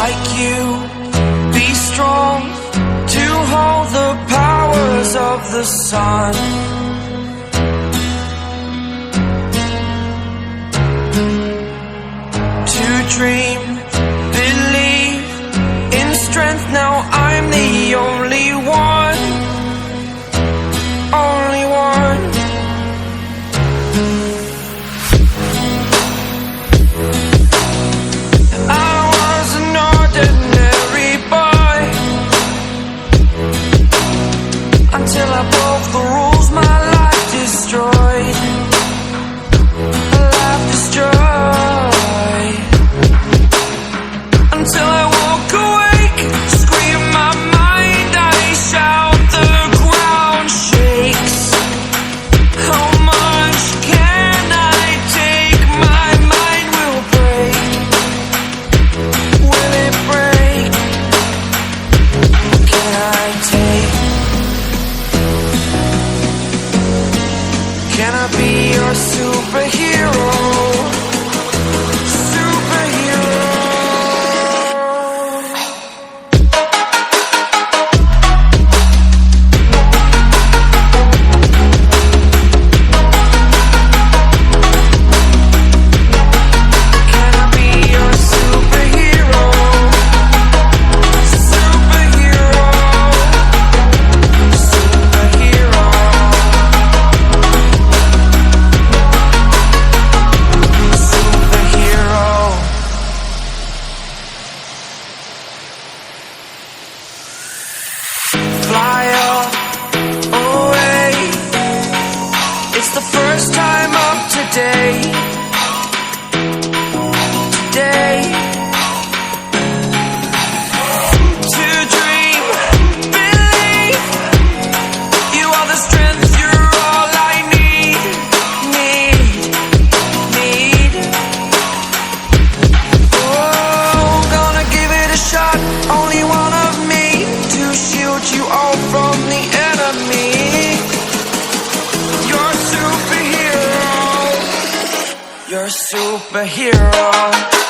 like you, be strong to hold the powers of the sun. To dream, believe in strength, now I'm the only one, only one. I was an ordinary boy until I broke the rules, my life destroyed, life destroyed. Until I walk awake, scream my mind, I shout, the ground shakes. How much can I take? My mind will break. Will it break? Can I take? Can I be your superhero? Fly away. It's the first time of today. Today. To dream, believe. You are the strength, you're all I need. Oh, gonna give it a shot. Only one of me to shield you all from the enemy. You're a superhero. You're a superhero.